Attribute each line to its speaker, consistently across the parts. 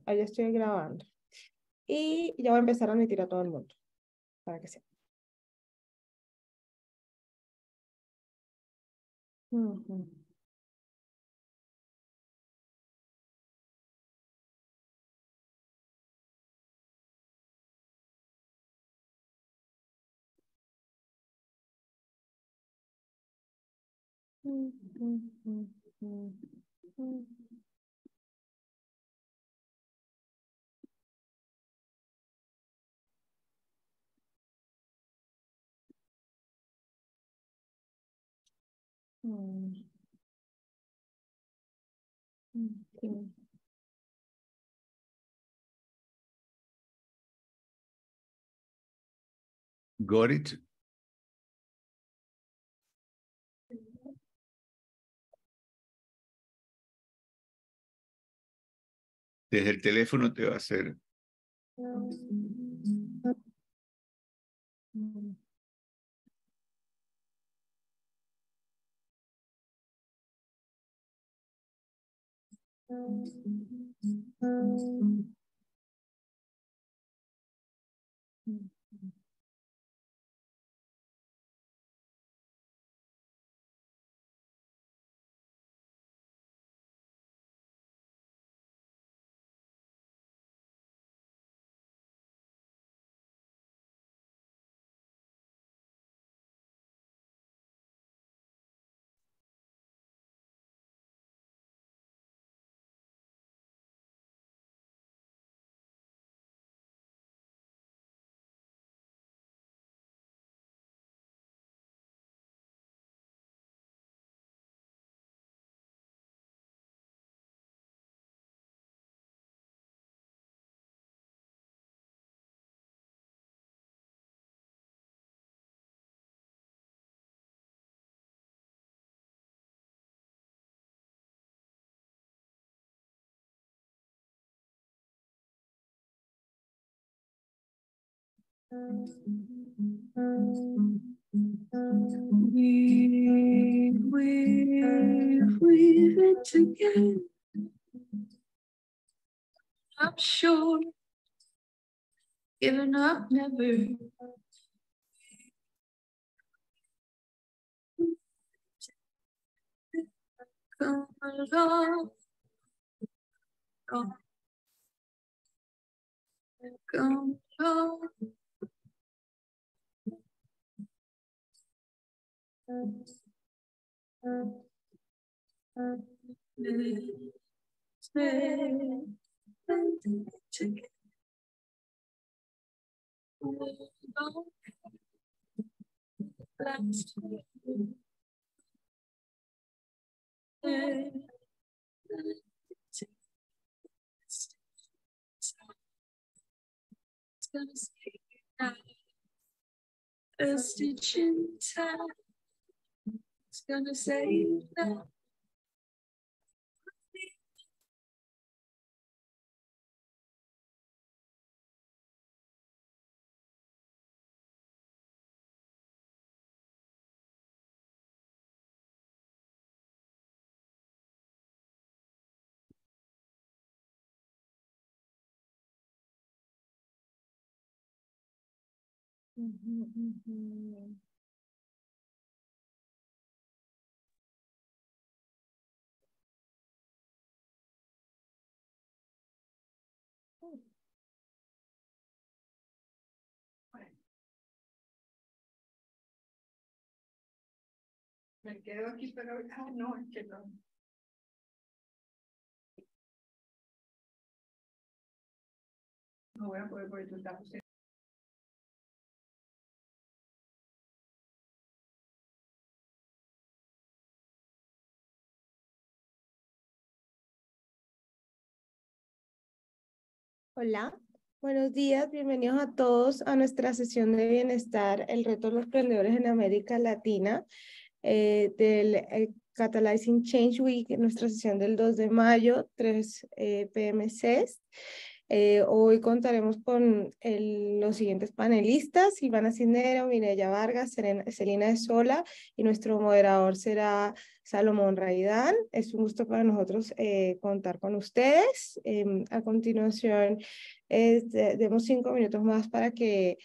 Speaker 1: ahí estoy grabando. Y ya voy a empezar a admitir a todo el mundo, para que sepa. Ujú.
Speaker 2: Got it? Desde el teléfono te va a hacer.
Speaker 3: We've it together. I'm sure. Giving up never. Come along. Come along. A stitch in time. It's gonna save that.
Speaker 4: Me quedo aquí, pero no, es que no. No voy a poder porque tú estás.
Speaker 1: Hola, buenos días, bienvenidos a todos a nuestra sesión de bienestar, el reto de los emprendedores en América Latina, del Catalyzing Change Week, nuestra sesión del 2 de mayo, 3 p.m. CES. Hoy contaremos con los siguientes panelistas: Ivana Cisnero, Mireya Vargas, Celina de Sola, y nuestro moderador será Salomón Raidán. Es un gusto para nosotros contar con ustedes. A continuación, demos 5 minutos más para que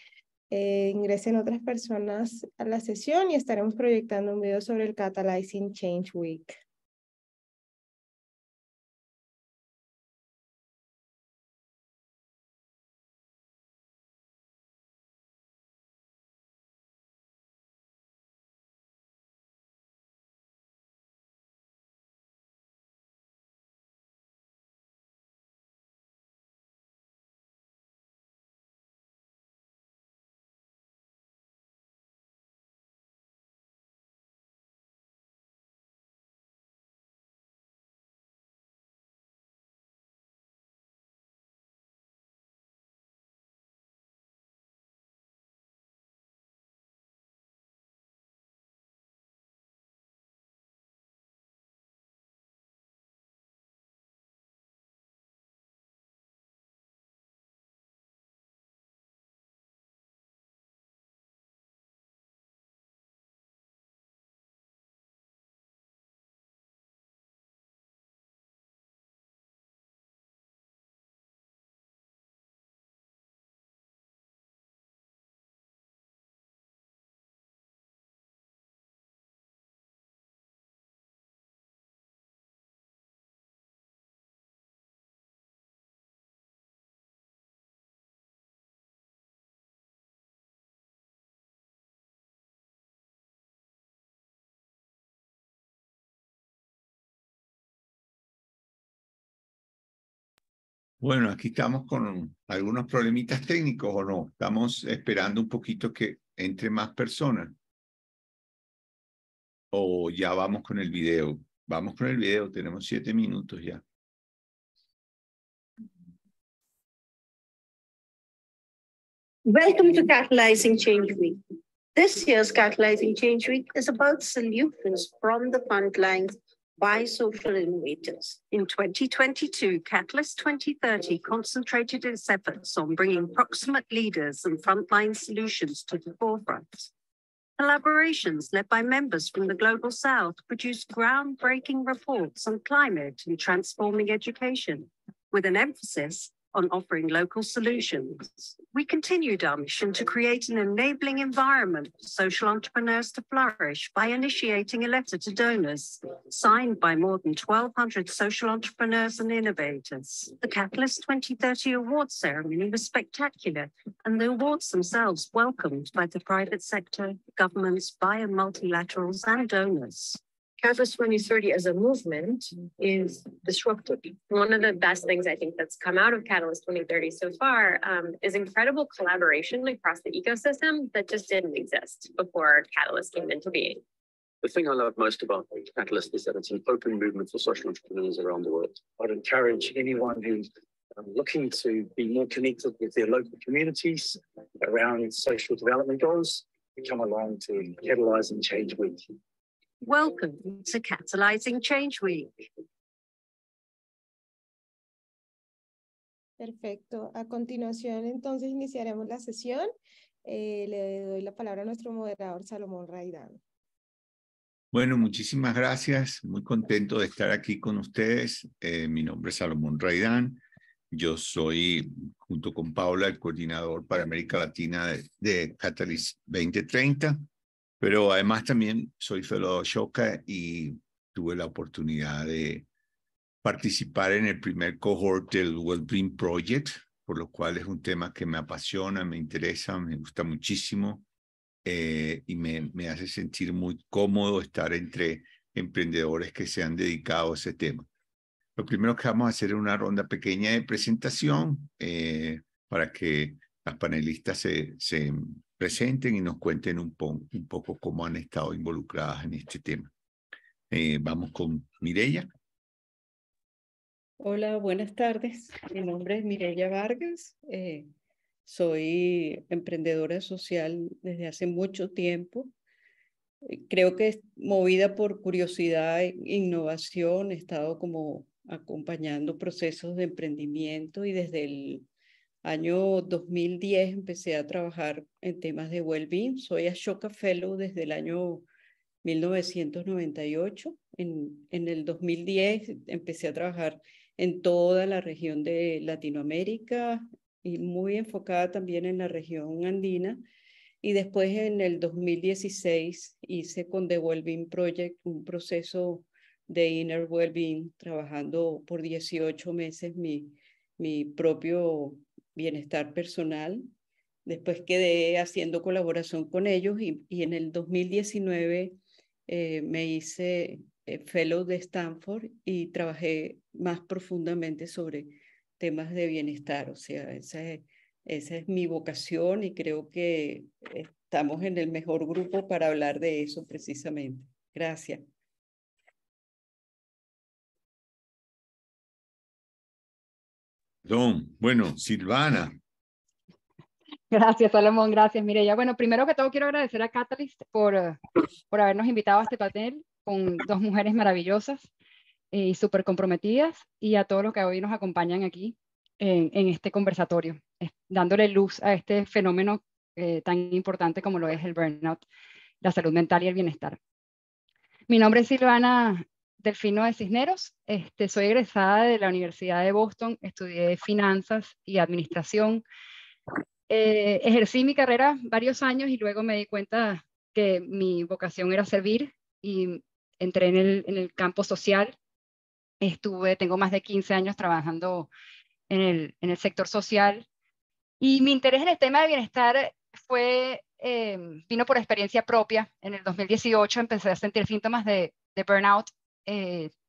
Speaker 1: ingresen otras personas a la sesión y estaremos proyectando un video sobre el Catalyzing Change Week.
Speaker 2: Bueno, aquí estamos con algunos problemitas técnicos, ¿o no? Estamos esperando un poquito que entre más personas. O ya vamos con el video. Vamos con el video, tenemos 7 minutos ya.
Speaker 5: Welcome to Catalyzing Change Week. This year's Catalyzing Change Week is about solutions from the front lines by social innovators.
Speaker 6: In 2022, Catalyst 2030 concentrated its efforts on bringing proximate leaders and frontline solutions to the forefront. Collaborations led by members from the Global South produced groundbreaking reports on climate and transforming education, with an emphasis on offering local solutions. We continued our mission to create an enabling environment for social entrepreneurs to flourish by initiating a letter to donors, signed by more than 1,200 social entrepreneurs and innovators. The Catalyst 2030 awards ceremony was spectacular, and the awards themselves welcomed by the private sector, governments, bio and multilaterals, and donors.
Speaker 7: Catalyst 2030 as a movement is disruptive. One of the best things I think that's come out of Catalyst 2030 so far is incredible collaboration across the ecosystem that just didn't exist before Catalyst came into being.
Speaker 8: The thing I love most about Catalyst is that it's an open movement for social entrepreneurs around the world.
Speaker 9: I'd encourage anyone who's looking to be more connected with their local communities around social development goals to come along to Catalyzing Change Week.
Speaker 6: Welcome to Catalyzing Change Week.
Speaker 1: Perfecto. A continuación, entonces, iniciaremos la sesión. Le doy la palabra a nuestro moderador, Salomón Raidán.
Speaker 2: Bueno, muchísimas gracias. Muy contento de estar aquí con ustedes. Mi nombre es Salomón Raidán. Yo soy, junto con Paula, el coordinador para América Latina de Catalyst 2030. Pero además también soy fellow de Ashoka y tuve la oportunidad de participar en el primer cohort del Wellbeing Project, por lo cual es un tema que me apasiona, me interesa, me gusta muchísimo y me hace sentir muy cómodo estar entre emprendedores que se han dedicado a ese tema. Lo primero que vamos a hacer es una ronda pequeña de presentación para que las panelistas se presenten y nos cuenten un poco cómo han estado involucradas en este tema. Vamos con Mireya.
Speaker 10: Hola, buenas tardes. Mi nombre es Mireya Vargas. Soy emprendedora social desde hace mucho tiempo. Creo que movida por curiosidad e innovación, he estado como acompañando procesos de emprendimiento y desde el año 2010 empecé a trabajar en temas de well-being. Soy Ashoka Fellow desde el año 1998. En el 2010 empecé a trabajar en toda la región de Latinoamérica y muy enfocada también en la región andina. Y después en el 2016 hice con The Wellbeing Project un proceso de Inner Wellbeing, trabajando por 18 meses mi propio bienestar personal. Después quedé haciendo colaboración con ellos y en el 2019 me hice fellow de Stanford y trabajé más profundamente sobre temas de bienestar. O sea, esa es mi vocación y creo que estamos en el mejor grupo para hablar de eso precisamente. Gracias.
Speaker 2: Bueno, Silvana.
Speaker 11: Gracias, Salomón. Gracias, Mireya. Bueno, primero que todo quiero agradecer a Catalyst por habernos invitado a este panel con dos mujeres maravillosas y súper comprometidas, y a todos los que hoy nos acompañan aquí en este conversatorio, dándole luz a este fenómeno tan importante como lo es el burnout, la salud mental y el bienestar. Mi nombre es Silvana Delfino de Cisneros. Soy egresada de la Universidad de Boston, estudié finanzas y administración. Ejercí mi carrera varios años y luego me di cuenta que mi vocación era servir y entré en el campo social. Tengo más de 15 años trabajando en el sector social, y mi interés en el tema de bienestar vino por experiencia propia. En el 2018 empecé a sentir síntomas de burnout,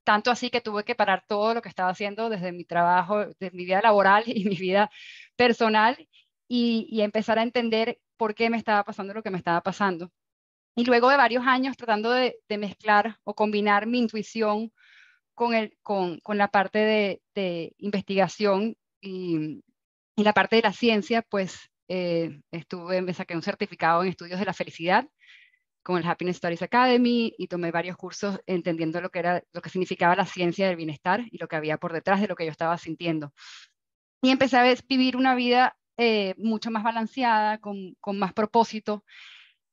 Speaker 11: tanto así que tuve que parar todo lo que estaba haciendo desde mi trabajo, de mi vida laboral y mi vida personal, y empezar a entender por qué me estaba pasando lo que me estaba pasando. Y luego de varios años tratando de mezclar o combinar mi intuición con la parte de investigación y la parte de la ciencia, pues me saqué un certificado en estudios de la felicidad con el Happiness Studies Academy y tomé varios cursos entendiendo lo que significaba la ciencia del bienestar y lo que había por detrás de lo que yo estaba sintiendo. Y empecé a vivir una vida mucho más balanceada, con más propósito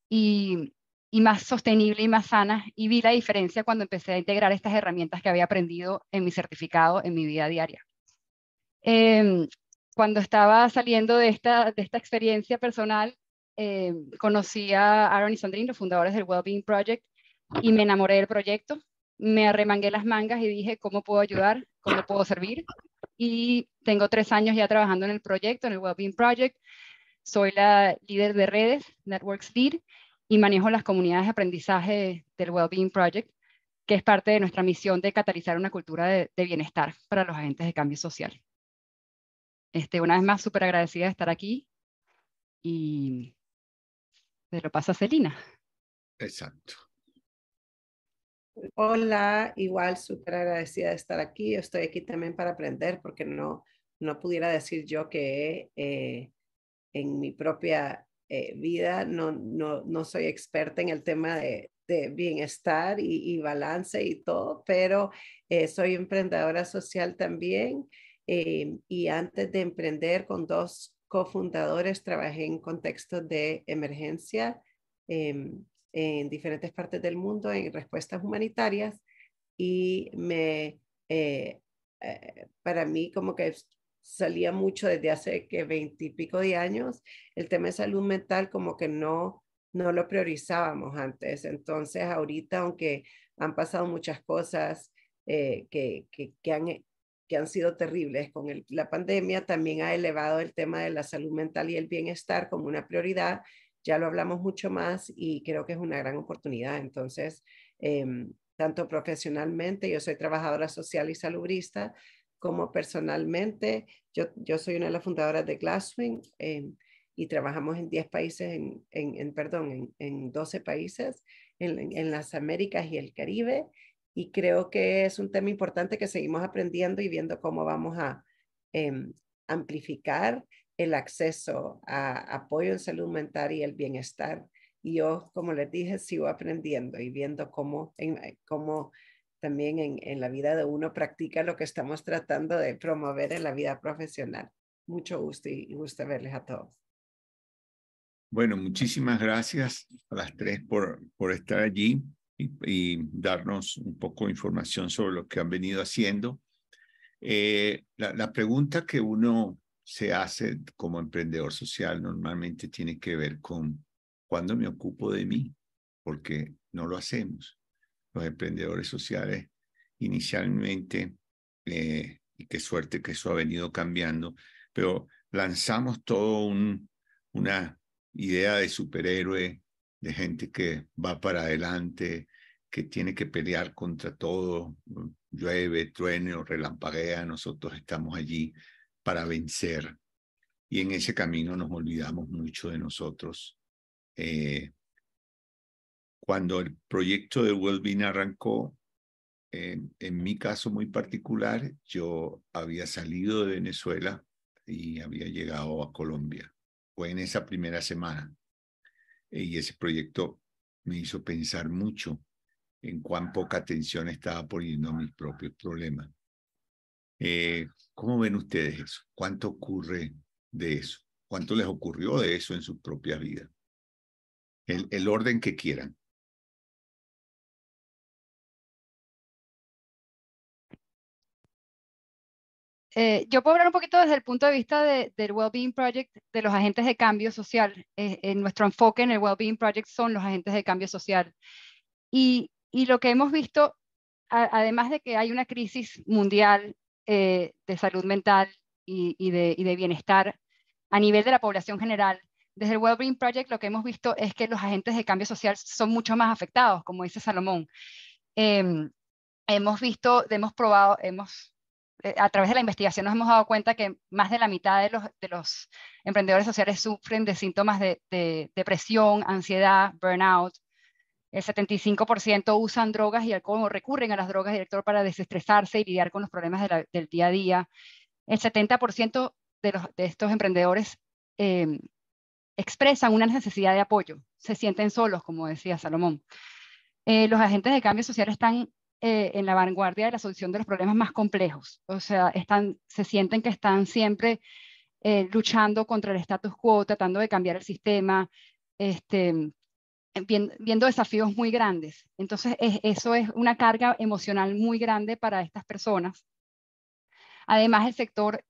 Speaker 11: y más sostenible y más sana, y vi la diferencia cuando empecé a integrar estas herramientas que había aprendido en mi certificado en mi vida diaria. Cuando estaba saliendo de esta experiencia personal, conocí a Aaron y Sandrine, los fundadores del Wellbeing Project, y me enamoré del proyecto. Me arremangué las mangas y dije, ¿cómo puedo ayudar? ¿Cómo puedo servir? Y tengo 3 años ya trabajando en el proyecto, en el Wellbeing Project. Soy la líder de redes, Networks Lead, y manejo las comunidades de aprendizaje del Wellbeing Project, que es parte de nuestra misión de catalizar una cultura de bienestar para los agentes de cambio social. Una vez más, súper agradecida de estar aquí, y se lo paso a Celina.
Speaker 2: Exacto.
Speaker 12: Hola, igual súper agradecida de estar aquí. Yo estoy aquí también para aprender, porque no pudiera decir yo que en mi propia vida no soy experta en el tema de bienestar y balance y todo, pero soy emprendedora social también, y antes de emprender con 2 cofundadores trabajé en contextos de emergencia en diferentes partes del mundo en respuestas humanitarias, y para mí como que salía mucho desde hace 20 y pico de años el tema de salud mental, como que no lo priorizábamos antes. Entonces ahorita, aunque han pasado muchas cosas que han sido terribles con la pandemia, también ha elevado el tema de la salud mental y el bienestar como una prioridad. Ya lo hablamos mucho más y creo que es una gran oportunidad. Entonces, tanto profesionalmente, yo soy trabajadora social y salubrista, como personalmente, yo soy una de las fundadoras de Glasswing, y trabajamos en 10 países, en 12 países, en las Américas y el Caribe, y creo que es un tema importante que seguimos aprendiendo y viendo cómo vamos a amplificar el acceso a apoyo en salud mental y el bienestar. Y yo, como les dije, sigo aprendiendo y viendo cómo también en la vida de uno practica lo que estamos tratando de promover en la vida profesional. Mucho gusto y gusto verles a todos.
Speaker 2: Bueno, muchísimas gracias a las tres por estar allí y darnos un poco de información sobre lo que han venido haciendo. La pregunta que uno se hace como emprendedor social normalmente tiene que ver con ¿cuándo me ocupo de mí? Porque no lo hacemos. Los emprendedores sociales inicialmente, y qué suerte que eso ha venido cambiando, pero lanzamos todo una idea de superhéroe, de gente que va para adelante, que tiene que pelear contra todo, llueve, truene o relampaguea, nosotros estamos allí para vencer. Y en ese camino nos olvidamos mucho de nosotros. Cuando el proyecto de Wellbeing arrancó, en mi caso muy particular, yo había salido de Venezuela y había llegado a Colombia. Fue en esa primera semana. Y ese proyecto me hizo pensar mucho en cuán poca atención estaba poniendo a mis propios problemas. ¿Cómo ven ustedes eso? ¿Cuánto ocurre de eso? ¿Cuánto les ocurrió de eso en su propia vida? El orden que quieran.
Speaker 11: Yo puedo hablar un poquito desde el punto de vista del Wellbeing Project, de los agentes de cambio social. Nuestro enfoque en el Wellbeing Project son los agentes de cambio social. Y lo que hemos visto, además de que hay una crisis mundial de salud mental y de bienestar a nivel de la población general, desde el Wellbeing Project lo que hemos visto es que los agentes de cambio social son mucho más afectados, como dice Salomón. Hemos probado, a través de la investigación nos hemos dado cuenta que más de la mitad de los emprendedores sociales sufren de síntomas de depresión, ansiedad, burnout. El 75% usan drogas y alcohol o recurren a las drogas director para desestresarse y lidiar con los problemas del día a día. El 70% de estos emprendedores expresan una necesidad de apoyo, se sienten solos, como decía Salomón. Los agentes de cambio social están en la vanguardia de la solución de los problemas más complejos. O sea, se sienten que están siempre luchando contra el status quo, tratando de cambiar el sistema, viendo desafíos muy grandes. Entonces, eso es una carga emocional muy grande para estas personas. Además, el sector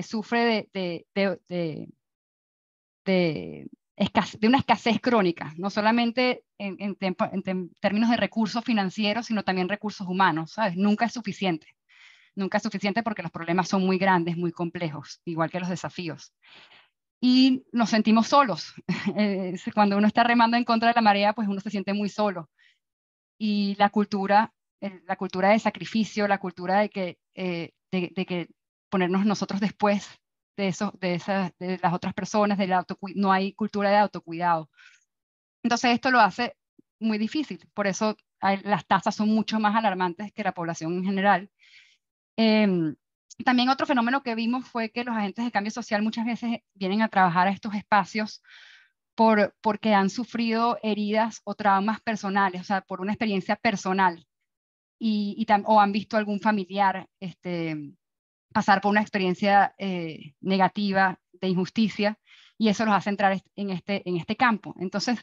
Speaker 11: sufre de una escasez crónica, no solamente en términos de recursos financieros, sino también recursos humanos, ¿sabes? Nunca es suficiente. Nunca es suficiente porque los problemas son muy grandes, muy complejos, igual que los desafíos. Y nos sentimos solos. Cuando uno está remando en contra de la marea, pues uno se siente muy solo. Y la cultura de sacrificio, la cultura de que ponernos nosotros después de las otras personas, no hay cultura de autocuidado. Entonces esto lo hace muy difícil, por eso las tasas son mucho más alarmantes que la población en general. También otro fenómeno que vimos fue que los agentes de cambio social muchas veces vienen a trabajar a estos espacios porque han sufrido heridas o traumas personales, o sea, por una experiencia personal, o han visto algún familiar pasar por una experiencia negativa de injusticia, y eso los hace entrar en este campo. Entonces,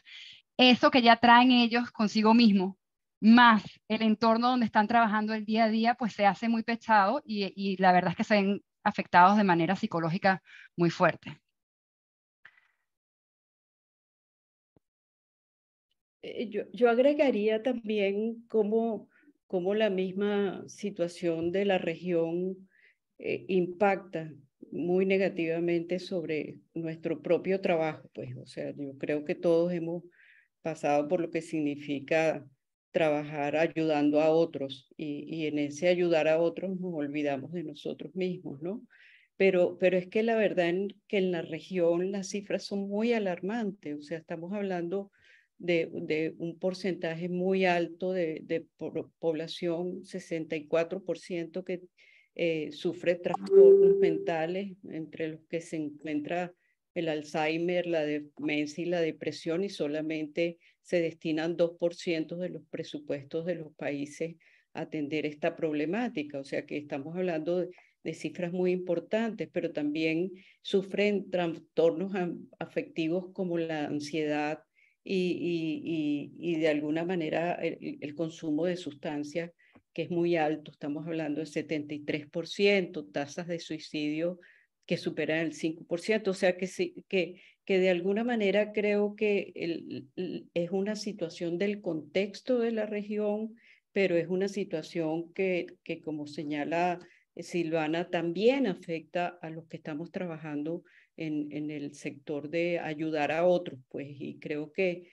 Speaker 11: eso que ya traen ellos consigo mismo, más el entorno donde están trabajando el día a día, pues se hace muy pesado y la verdad es que se ven afectados de manera psicológica muy fuerte.
Speaker 10: Yo agregaría también cómo la misma situación de la región impacta muy negativamente sobre nuestro propio trabajo, pues, o sea, yo creo que todos hemos pasado por lo que significa trabajar ayudando a otros y en ese ayudar a otros nos olvidamos de nosotros mismos, ¿no? Pero es que la verdad que en la región las cifras son muy alarmantes, o sea, estamos hablando de un porcentaje muy alto de población, 64% que sufre trastornos mentales, entre los que se encuentra el Alzheimer, la demencia y la depresión, y solamente se destinan 2% de los presupuestos de los países atender esta problemática. O sea que estamos hablando de cifras muy importantes, pero también sufren trastornos afectivos como la ansiedad y de alguna manera el consumo de sustancias, que es muy alto. Estamos hablando de 73%, tasas de suicidio que superan el 5%. O sea que de alguna manera creo que es una situación del contexto de la región, pero es una situación que como señala Silvana, también afecta a los que estamos trabajando en el sector de ayudar a otros, pues, y creo que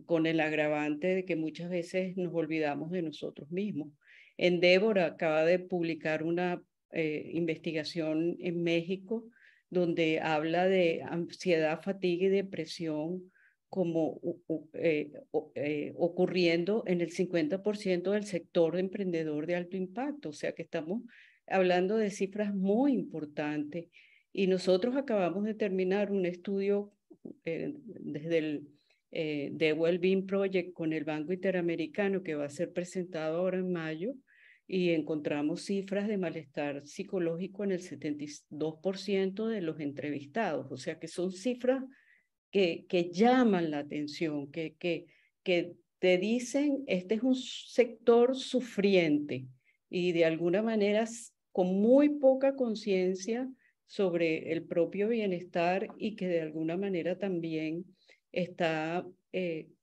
Speaker 10: con el agravante de que muchas veces nos olvidamos de nosotros mismos. Endeavor acaba de publicar una investigación en México donde habla de ansiedad, fatiga y depresión como ocurriendo en el 50% del sector emprendedor de alto impacto. O sea que estamos hablando de cifras muy importantes. Y nosotros acabamos de terminar un estudio desde el The Wellbeing Project con el Banco Interamericano que va a ser presentado ahora en mayo, y encontramos cifras de malestar psicológico en el 72% de los entrevistados. O sea que son cifras que llaman la atención, que te dicen, este es un sector sufriente y de alguna manera con muy poca conciencia sobre el propio bienestar, y que de alguna manera también está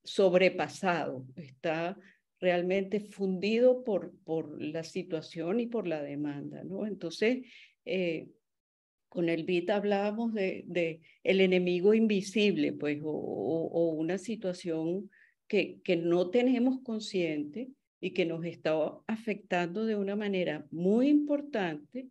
Speaker 10: sobrepasado, está realmente fundido por la situación y por la demanda, ¿no? Entonces, con el BIT hablábamos de el enemigo invisible, pues, o una situación que no tenemos consciente y que nos está afectando de una manera muy importante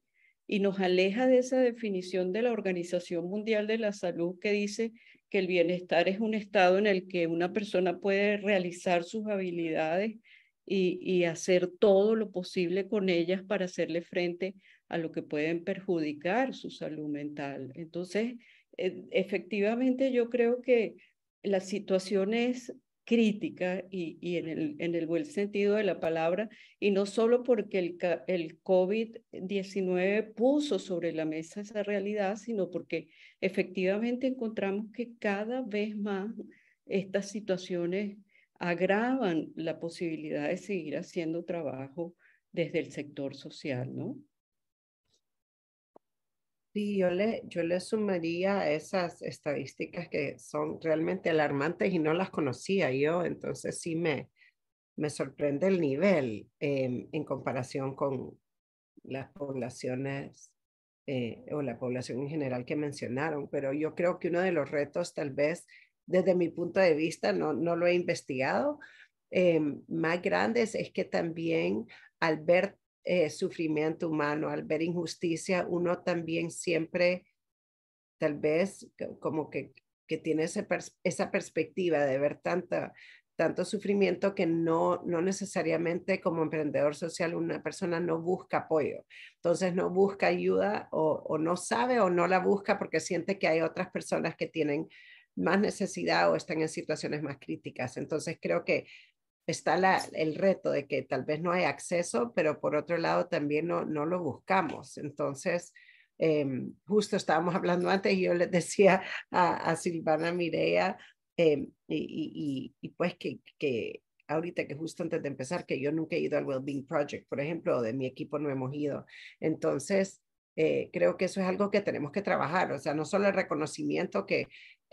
Speaker 10: y nos aleja de esa definición de la Organización Mundial de la Salud, que dice que el bienestar es un estado en el que una persona puede realizar sus habilidades y hacer todo lo posible con ellas para hacerle frente a lo que pueden perjudicar su salud mental. Entonces, efectivamente yo creo que la situación es crítica y en el buen sentido de la palabra, y no solo porque el COVID-19 puso sobre la mesa esa realidad, sino porque efectivamente encontramos que cada vez más estas situaciones agravan la posibilidad de seguir haciendo trabajo desde el sector social, ¿no?
Speaker 12: Sí, yo le sumaría a esas estadísticas que son realmente alarmantes y no las conocía yo, entonces sí me sorprende el nivel en comparación con las poblaciones o la población en general que mencionaron, pero yo creo que uno de los retos, tal vez desde mi punto de vista, no lo he investigado, más grandes es que también al ver sufrimiento humano, al ver injusticia, uno también siempre tal vez como que tiene esa perspectiva de ver tanto sufrimiento que no necesariamente como emprendedor social una persona no busca apoyo. Entonces no busca ayuda o no sabe o no la busca porque siente que hay otras personas que tienen más necesidad o están en situaciones más críticas. Entonces creo que está el reto de que tal vez no hay acceso, pero por otro lado también no lo buscamos. Entonces, justo estábamos hablando antes y yo les decía a Silvana, Mireya, y pues que ahorita que justo antes de empezar, que yo nunca he ido al Wellbeing Project, por ejemplo, o de mi equipo no hemos ido. Entonces, creo que eso es algo que tenemos que trabajar, o sea, no solo el reconocimiento que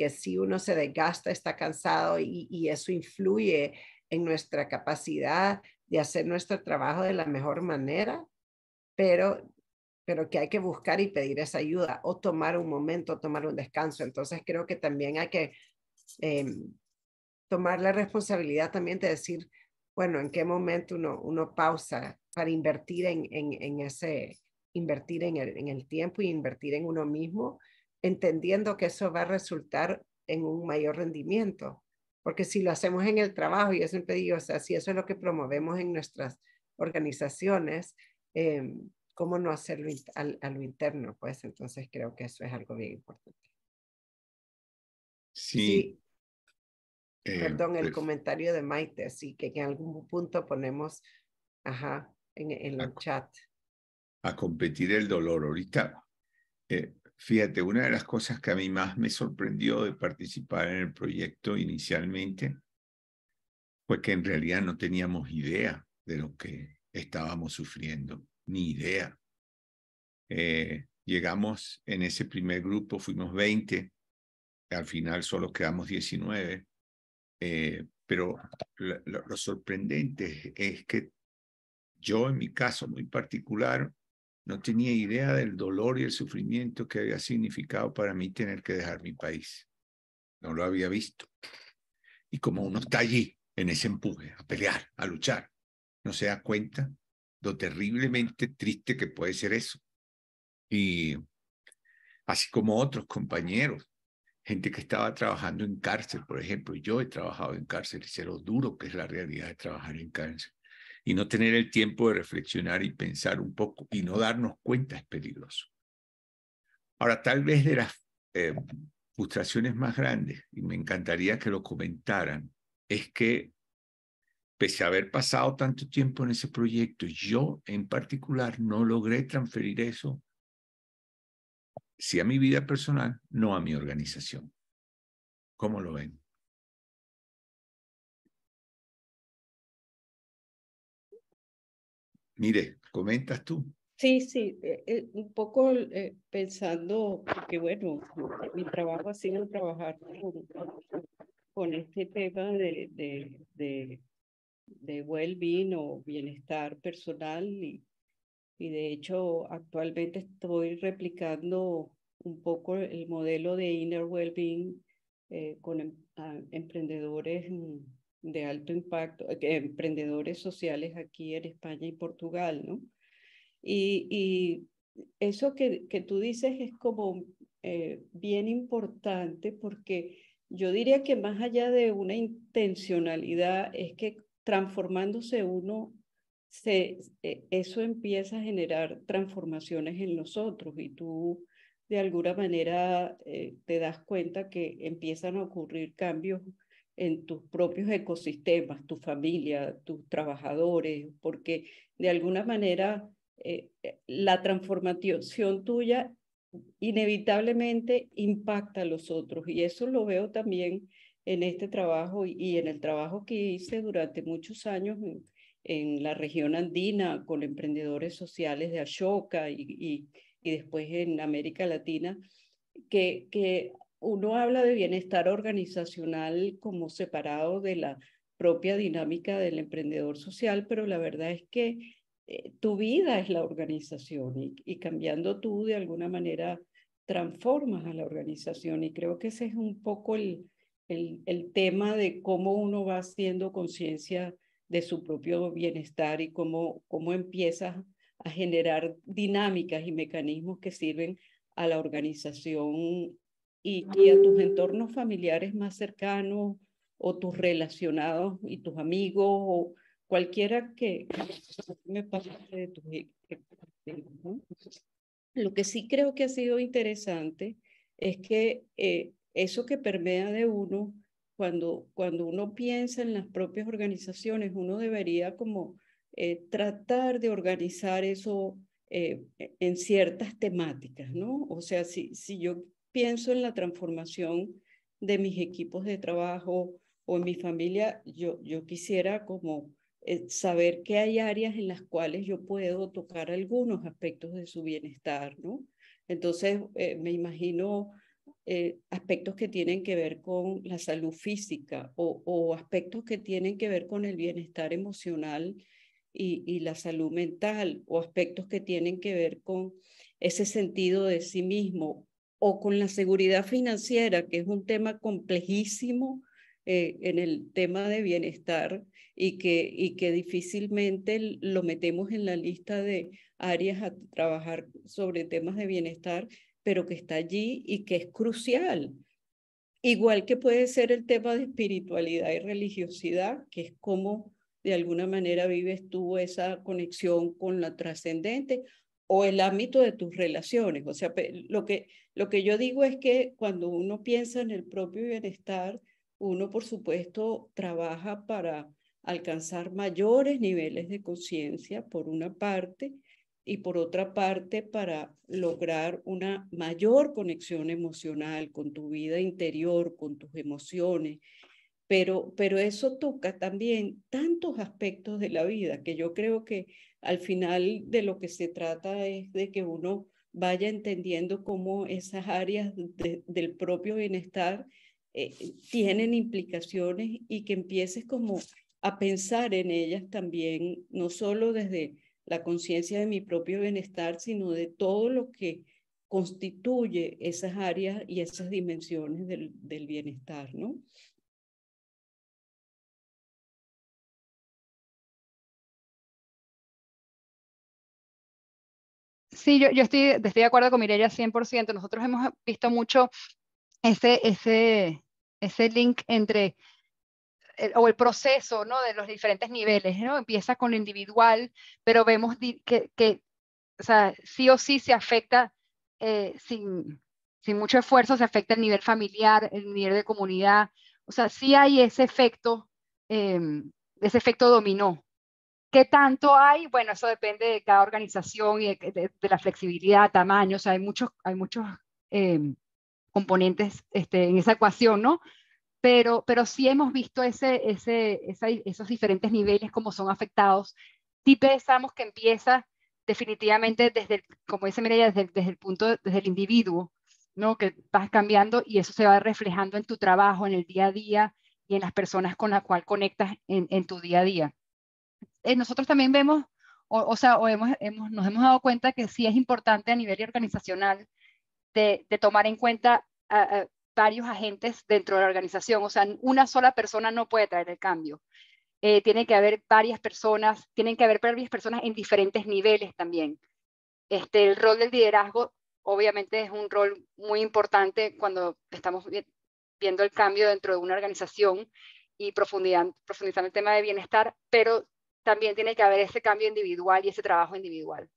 Speaker 12: si uno se desgasta, está cansado y eso influye en nuestra capacidad de hacer nuestro trabajo de la mejor manera, pero que hay que buscar y pedir esa ayuda o tomar un momento, tomar un descanso. Entonces creo que también hay que tomar la responsabilidad también de decir, bueno, en qué momento uno pausa para invertir invertir en el tiempo y invertir en uno mismo, entendiendo que eso va a resultar en un mayor rendimiento. Porque si lo hacemos en el trabajo, yo siempre digo, o sea, si eso es lo que promovemos en nuestras organizaciones, ¿cómo no hacerlo a lo interno? Pues entonces creo que eso es algo bien importante.
Speaker 2: Sí.
Speaker 12: Perdón, el
Speaker 2: Pues,
Speaker 12: comentario de Maite, así que en algún punto ponemos, ajá, en el chat.
Speaker 2: A competir el dolor. Ahorita, fíjate, una de las cosas que a mí más me sorprendió de participar en el proyecto inicialmente fue que en realidad no teníamos idea de lo que estábamos sufriendo, ni idea. Llegamos en ese primer grupo, fuimos 20, al final solo quedamos 19, pero lo sorprendente es que yo, en mi caso muy particular, no tenía idea del dolor y el sufrimiento que había significado para mí tener que dejar mi país. No lo había visto. Y como uno está allí, en ese empuje, a pelear, a luchar, no se da cuenta lo terriblemente triste que puede ser eso. Y así como otros compañeros, gente que estaba trabajando en cárcel, por ejemplo. Yo he trabajado en cárcel y sé lo duro que es la realidad de trabajar en cárcel. Y no tener el tiempo de reflexionar y pensar un poco y no darnos cuenta es peligroso. Ahora, tal vez de las frustraciones más grandes, y me encantaría que lo comentaran, es que pese a haber pasado tanto tiempo en ese proyecto, yo en particular no logré transferir eso, sí a mi vida personal, no a mi organización. ¿Cómo lo ven? Mire, ¿comentas tú?
Speaker 10: Sí, sí, un poco pensando, porque bueno, mi trabajo ha sido trabajar con este tema de well-being o bienestar personal y de hecho actualmente estoy replicando un poco el modelo de inner well-being con emprendedores de alto impacto, emprendedores sociales aquí en España y Portugal, ¿no? Y eso que tú dices es como bien importante porque yo diría que más allá de una intencionalidad es que transformándose uno, eso empieza a generar transformaciones en nosotros y tú de alguna manera te das cuenta que empiezan a ocurrir cambios en tus propios ecosistemas, tu familia, tus trabajadores, porque de alguna manera la transformación tuya inevitablemente impacta a los otros y eso lo veo también en este trabajo y en el trabajo que hice durante muchos años en la región andina con emprendedores sociales de Ashoka y después en América Latina, que uno habla de bienestar organizacional como separado de la propia dinámica del emprendedor social, pero la verdad es que tu vida es la organización y cambiando tú de alguna manera transformas a la organización y creo que ese es un poco el tema de cómo uno va haciendo conciencia de su propio bienestar y cómo empiezas a generar dinámicas y mecanismos que sirven a la organización y a tus entornos familiares más cercanos o tus relacionados y tus amigos o cualquiera que me pase de tus ¿no? Lo que sí creo que ha sido interesante es que eso que permea de uno, cuando uno piensa en las propias organizaciones, uno debería como tratar de organizar eso en ciertas temáticas, ¿no? O sea, si yo pienso en la transformación de mis equipos de trabajo o en mi familia, yo quisiera como saber que hay áreas en las cuales yo puedo tocar algunos aspectos de su bienestar, ¿no? Entonces, me imagino aspectos que tienen que ver con la salud física o aspectos que tienen que ver con el bienestar emocional y la salud mental o aspectos que tienen que ver con ese sentido de sí mismo o con la seguridad financiera, que es un tema complejísimo en el tema de bienestar y que difícilmente lo metemos en la lista de áreas a trabajar sobre temas de bienestar, pero que está allí y que es crucial. Igual que puede ser el tema de espiritualidad y religiosidad, que es cómo de alguna manera vives tú esa conexión con la trascendente o el ámbito de tus relaciones. O sea, lo que yo digo es que cuando uno piensa en el propio bienestar, uno por supuesto trabaja para alcanzar mayores niveles de conciencia, por una parte, y por otra parte, para lograr una mayor conexión emocional con tu vida interior, con tus emociones. Pero eso toca también tantos aspectos de la vida que yo creo que al final de lo que se trata es de que uno vaya entendiendo cómo esas áreas del propio bienestar tienen implicaciones y que empieces como a pensar en ellas también, no solo desde la conciencia de mi propio bienestar, sino de todo lo que constituye esas áreas y esas dimensiones del bienestar, ¿no?
Speaker 11: Sí, yo estoy de acuerdo con Mireya 100%. Nosotros hemos visto mucho ese link entre o el proceso, ¿no? De los diferentes niveles, ¿no? Empieza con lo individual, pero vemos que o sea, sí o sí se afecta sin mucho esfuerzo, se afecta el nivel familiar, el nivel de comunidad. O sea, sí hay ese efecto dominó. ¿Qué tanto hay? Bueno, eso depende de cada organización y de la flexibilidad, tamaño. O sea, hay muchos componentes en esa ecuación, ¿no? Pero sí hemos visto esos diferentes niveles, cómo son afectados. Sí pensamos que empieza definitivamente como dice Mireya, desde el individuo, ¿no? Que vas cambiando y eso se va reflejando en tu trabajo, en el día a día y en las personas con las cuales conectas en tu día a día. Nosotros también vemos, nos hemos dado cuenta que sí es importante a nivel organizacional de tomar en cuenta varios agentes dentro de la organización. O sea, una sola persona no puede traer el cambio. Tiene que haber varias personas, tienen que haber varias personas en diferentes niveles también. El rol del liderazgo obviamente es un rol muy importante cuando estamos viendo el cambio dentro de una organización y profundizando el tema de bienestar, pero también tiene que haber ese cambio individual y ese trabajo individual.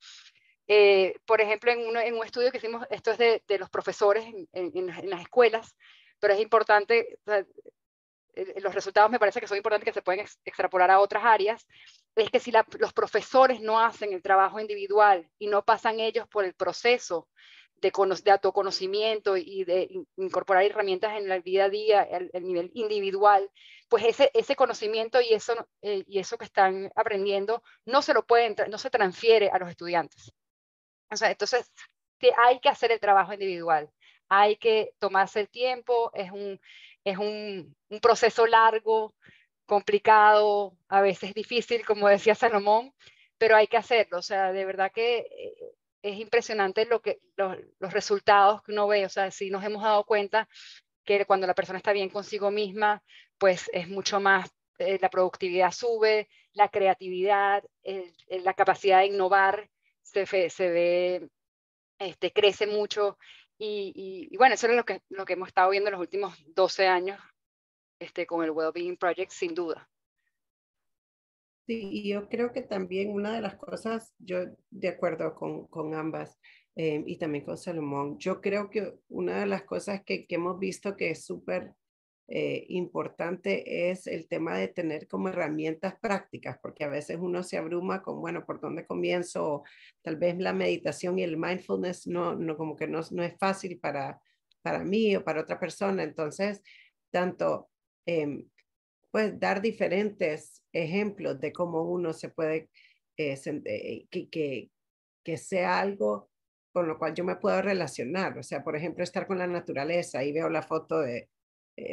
Speaker 11: Por ejemplo, en un estudio que hicimos, esto es de los profesores en las escuelas, pero es importante, o sea, los resultados me parece que son importantes que se pueden extrapolar a otras áreas, es que si los profesores no hacen el trabajo individual y no pasan ellos por el proceso de autoconocimiento y de incorporar herramientas en el día a día, el nivel individual, pues ese conocimiento y eso que están aprendiendo no se transfiere a los estudiantes. O sea, entonces hay que hacer el trabajo individual, hay que tomarse el tiempo, es un proceso largo, complicado, a veces difícil, como decía Salomón, pero hay que hacerlo. O sea, de verdad que es impresionante los resultados que uno ve. O sea, sí nos hemos dado cuenta que cuando la persona está bien consigo misma, pues es mucho más, la productividad sube, la creatividad, la capacidad de innovar se ve crece mucho y bueno, eso es lo que hemos estado viendo en los últimos 12 años con el Wellbeing Project, sin duda.
Speaker 12: Sí, y yo creo que también una de las cosas, yo de acuerdo con ambas y también con Salomón, yo creo que una de las cosas que hemos visto que es súper importante es el tema de tener como herramientas prácticas, porque a veces uno se abruma con, bueno, ¿por dónde comienzo? O tal vez la meditación y el mindfulness como que no es fácil para mí o para otra persona. Entonces, tanto pues dar diferentes ejemplos de cómo uno se puede, que sea algo con lo cual yo me puedo relacionar. O sea, por ejemplo, estar con la naturaleza y veo la foto de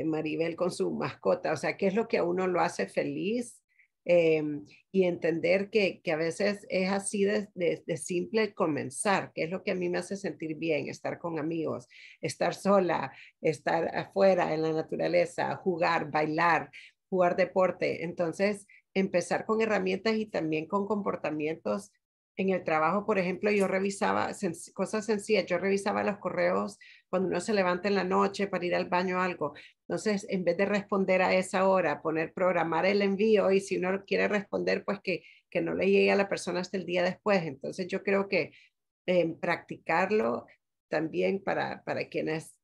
Speaker 12: Maribel con su mascota. O sea, ¿qué es lo que a uno lo hace feliz? Y entender que a veces es así de simple comenzar, que es lo que a mí me hace sentir bien, estar con amigos, estar sola, estar afuera en la naturaleza, jugar, bailar, jugar deporte. Entonces, empezar con herramientas y también con comportamientos en el trabajo. Por ejemplo, yo revisaba cosas sencillas, yo revisaba los correos cuando uno se levanta en la noche para ir al baño o algo. Entonces, en vez de responder a esa hora, programar el envío, y si uno quiere responder, pues que no le llegue a la persona hasta el día después. Entonces, yo creo que practicarlo también para quienes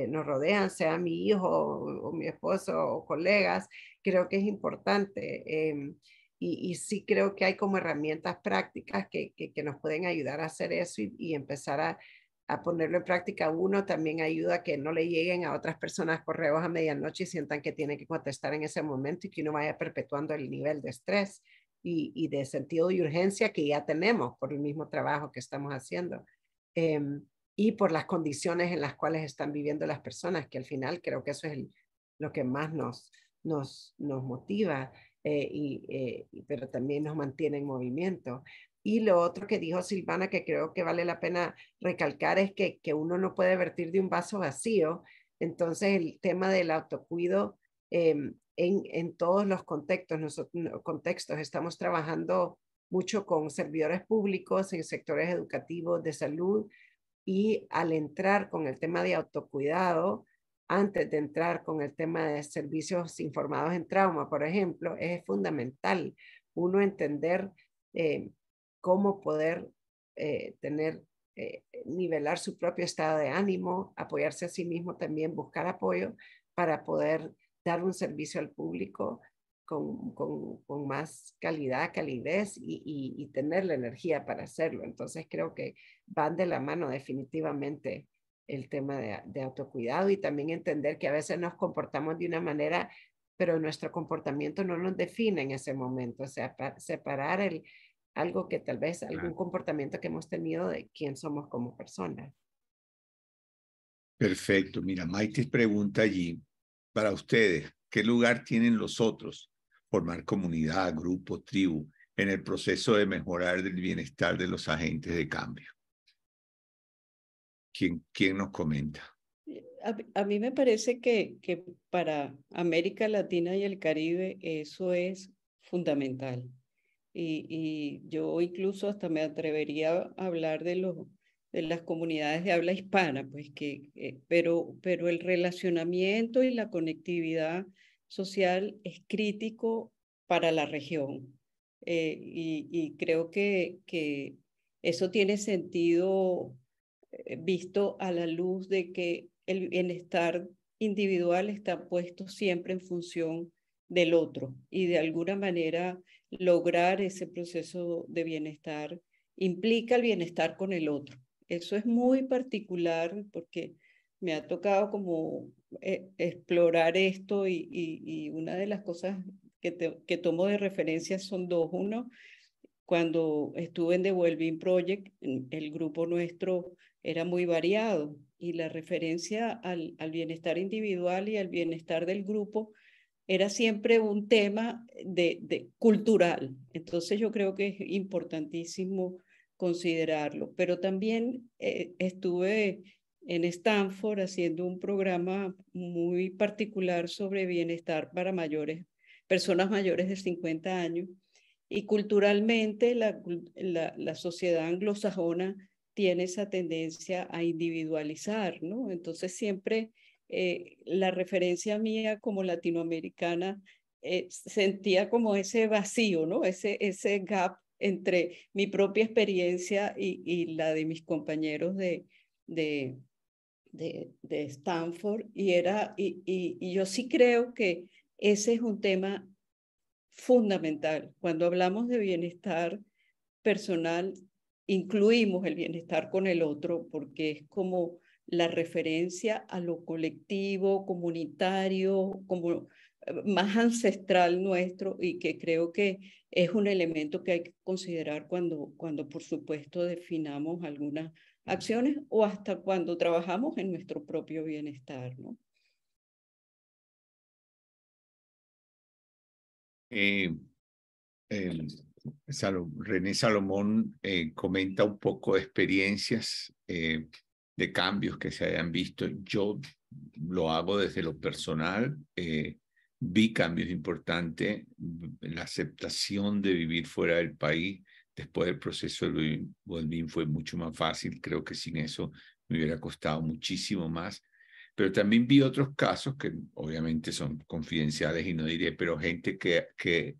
Speaker 12: nos rodean, sea mi hijo o mi esposo o colegas, creo que es importante. Y sí creo que hay como herramientas prácticas que nos pueden ayudar a hacer eso y empezar a ponerlo en práctica. Uno también ayuda a que no le lleguen a otras personas correos a medianoche y sientan que tienen que contestar en ese momento y que uno vaya perpetuando el nivel de estrés y de sentido de urgencia que ya tenemos por el mismo trabajo que estamos haciendo. Y por las condiciones en las cuales están viviendo las personas, que al final creo que eso es lo que más nos motiva, pero también nos mantiene en movimiento. Y lo otro que dijo Silvana, que creo que vale la pena recalcar, es que uno no puede vertir de un vaso vacío. Entonces, el tema del autocuido en todos los contextos, estamos trabajando mucho con servidores públicos en sectores educativos, de salud, y al entrar con el tema de autocuidado, antes de entrar con el tema de servicios informados en trauma, por ejemplo, es fundamental uno entender cómo poder nivelar su propio estado de ánimo, apoyarse a sí mismo también, buscar apoyo para poder dar un servicio al público con más calidez y tener la energía para hacerlo. Entonces creo que van de la mano definitivamente el tema de autocuidado y también entender que a veces nos comportamos de una manera, pero nuestro comportamiento no nos define en ese momento. O sea, separar algo que tal vez, algún comportamiento que hemos tenido de quién somos como personas.
Speaker 2: Perfecto. Mira, Maite pregunta allí, para ustedes, ¿qué lugar tienen los otros? Formar comunidad, grupo, tribu, en el proceso de mejorar el bienestar de los agentes de cambio. ¿Quién nos comenta?
Speaker 10: A mí me parece que para América Latina y el Caribe eso es fundamental. Y yo incluso hasta me atrevería a hablar de las comunidades de habla hispana, pues pero el relacionamiento y la conectividad social es crítico para la región. Y creo que eso tiene sentido visto a la luz de que el bienestar individual está puesto siempre en función del otro y de alguna manera lograr ese proceso de bienestar implica el bienestar con el otro. Eso es muy particular porque me ha tocado como explorar esto y una de las cosas que tomo de referencia son dos. Uno, cuando estuve en The Wellbeing Project, el grupo nuestro era muy variado y la referencia al bienestar individual y al bienestar del grupo era siempre un tema cultural. Entonces yo creo que es importantísimo considerarlo. Pero también estuve en Stanford haciendo un programa muy particular sobre bienestar para personas mayores de 50 años. Y culturalmente la sociedad anglosajona tiene esa tendencia a individualizar, ¿no? Entonces siempre la referencia mía como latinoamericana sentía como ese vacío, ¿no? Ese gap entre mi propia experiencia y la de mis compañeros de Stanford. Y yo sí creo que ese es un tema fundamental. Cuando hablamos de bienestar personal, incluimos el bienestar con el otro porque es como la referencia a lo colectivo, comunitario, como más ancestral nuestro y que creo que es un elemento que hay que considerar cuando por supuesto definamos algunas acciones o hasta cuando trabajamos en nuestro propio bienestar, ¿no?
Speaker 2: René Salomón comenta un poco de experiencias de cambios que se hayan visto. Yo lo hago desde lo personal. Vi cambios importantes, la aceptación de vivir fuera del país después del proceso del Wellbeing fue mucho más fácil. Creo que sin eso me hubiera costado muchísimo más. Pero también vi otros casos que obviamente son confidenciales y no diré, pero gente que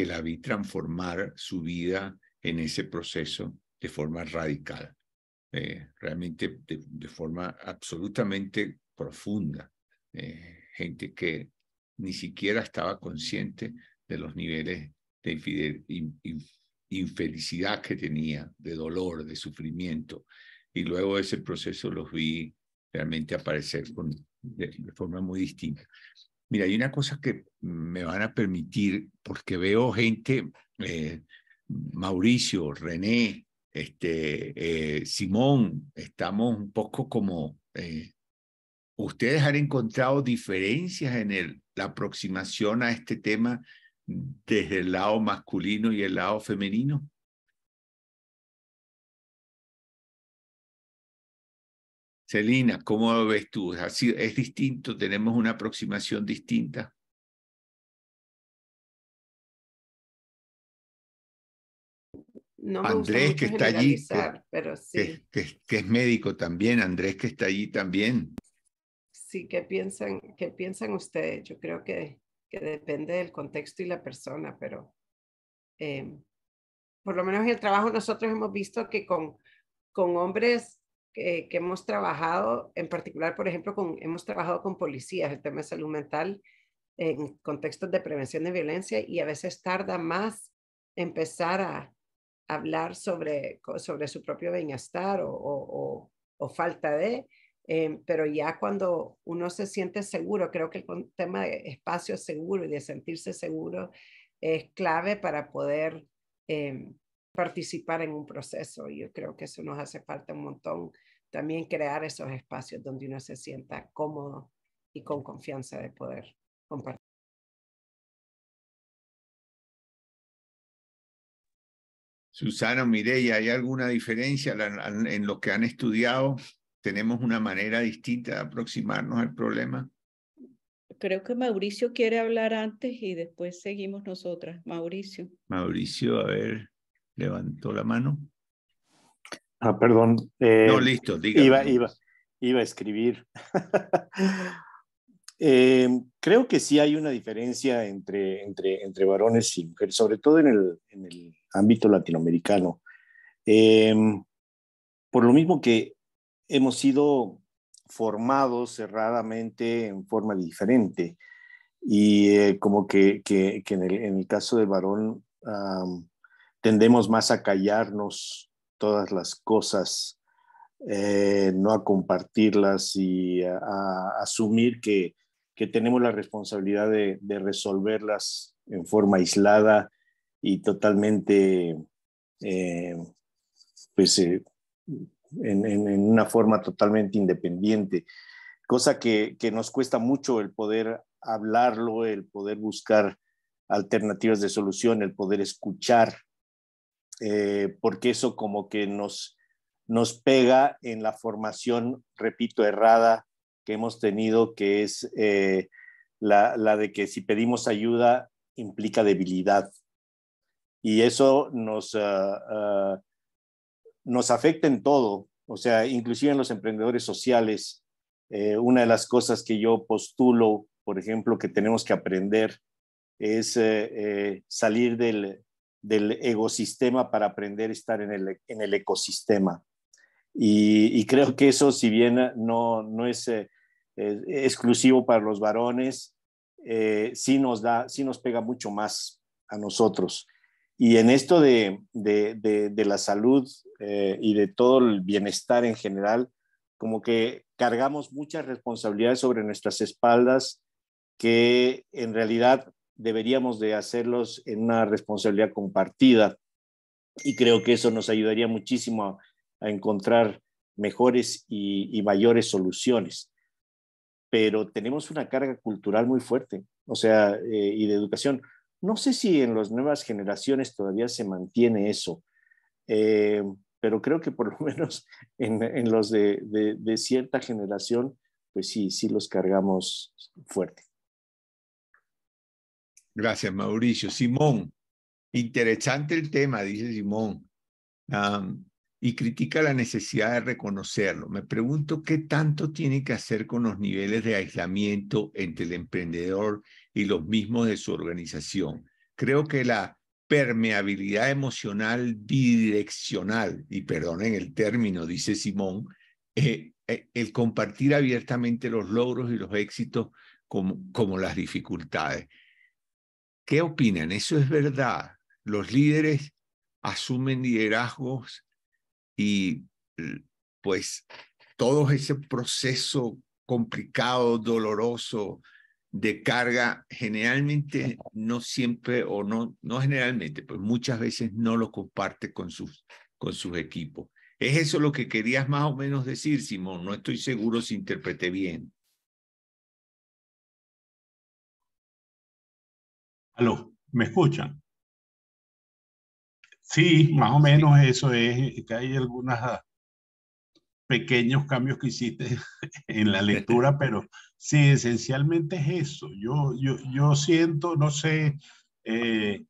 Speaker 2: la vi transformar su vida en ese proceso de forma radical. Realmente de forma absolutamente profunda, gente que ni siquiera estaba consciente de los niveles de infelicidad que tenía, de dolor, de sufrimiento. Y luego de ese proceso los vi realmente aparecer de forma muy distinta. Mira, hay una cosa que me van a permitir, porque veo gente, Mauricio, René, Simón, estamos un poco como... ¿Ustedes han encontrado diferencias en la aproximación a este tema desde el lado masculino y el lado femenino? Celina, ¿cómo lo ves tú? ¿Es distinto? ¿Tenemos una aproximación distinta?
Speaker 12: No me
Speaker 2: Andrés,
Speaker 12: gusta
Speaker 2: que
Speaker 12: mucho
Speaker 2: está allí,
Speaker 12: generalizar, pero sí.
Speaker 2: que es médico también. Andrés, que está allí también.
Speaker 12: Sí, ¿qué piensan ustedes? Yo creo que depende del contexto y la persona, pero por lo menos en el trabajo nosotros hemos visto que con hombres que hemos trabajado, en particular, por ejemplo, hemos trabajado con policías, el tema de salud mental en contextos de prevención de violencia, y a veces tarda más empezar a hablar sobre su propio bienestar o falta de, pero ya cuando uno se siente seguro, creo que el tema de espacio seguro y de sentirse seguro es clave para poder participar en un proceso. Yo creo que eso nos hace falta un montón, también crear esos espacios donde uno se sienta cómodo y con confianza de poder compartir.
Speaker 2: Susana, Mireya, ¿hay alguna diferencia en lo que han estudiado? ¿Tenemos una manera distinta de aproximarnos al problema?
Speaker 10: Creo que Mauricio quiere hablar antes y después seguimos nosotras. Mauricio.
Speaker 2: Mauricio, a ver, levantó la mano.
Speaker 13: Ah, perdón.
Speaker 2: No, listo, dígame.
Speaker 13: Iba a escribir. Creo que sí hay una diferencia entre varones y mujeres, sobre todo en el ámbito latinoamericano. Por lo mismo que hemos sido formados cerradamente en forma diferente, y como que en el caso del varón tendemos más a callarnos todas las cosas, no a compartirlas y a asumir que tenemos la responsabilidad de resolverlas en forma aislada y totalmente, en una forma totalmente independiente, cosa que nos cuesta mucho el poder hablarlo, el poder buscar alternativas de solución, el poder escuchar, porque eso como que nos pega en la formación, repito, errada que hemos tenido, que es la de que si pedimos ayuda implica debilidad. Y eso nos afecta en todo, o sea, inclusive en los emprendedores sociales. Una de las cosas que yo postulo, por ejemplo, que tenemos que aprender es salir del ecosistema para aprender a estar en el ecosistema. Y creo que eso, si bien no es exclusivo para los varones, sí nos pega mucho más a nosotros. Y en esto de la salud y de todo el bienestar en general, como que cargamos muchas responsabilidades sobre nuestras espaldas que en realidad deberíamos de hacerlos en una responsabilidad compartida. Y creo que eso nos ayudaría muchísimo a encontrar mejores y mayores soluciones. Pero tenemos una carga cultural muy fuerte, o sea, y de educación. No sé si en las nuevas generaciones todavía se mantiene eso, pero creo que por lo menos en los de cierta generación, pues sí los cargamos fuerte.
Speaker 2: Gracias, Mauricio. Simón, interesante el tema, dice Simón, y critica la necesidad de reconocerlo. Me pregunto qué tanto tiene que hacer con los niveles de aislamiento entre el emprendedor y los mismos de su organización. Creo que la permeabilidad emocional bidireccional, y perdonen el término, dice Simón, el compartir abiertamente los logros y los éxitos como las dificultades. ¿Qué opinan? ¿Eso es verdad? ¿Los líderes asumen liderazgos y pues todo ese proceso complicado, doloroso, de carga, generalmente no siempre, o no generalmente, pues muchas veces no lo comparte con sus equipos? ¿Es eso lo que querías más o menos decir, Simón? No estoy seguro si interpreté bien.
Speaker 14: ¿Aló? ¿Me escuchan? Sí, más o menos eso es, que hay algunos pequeños cambios que hiciste en la lectura, pero sí, esencialmente es eso. Yo siento, no sé, es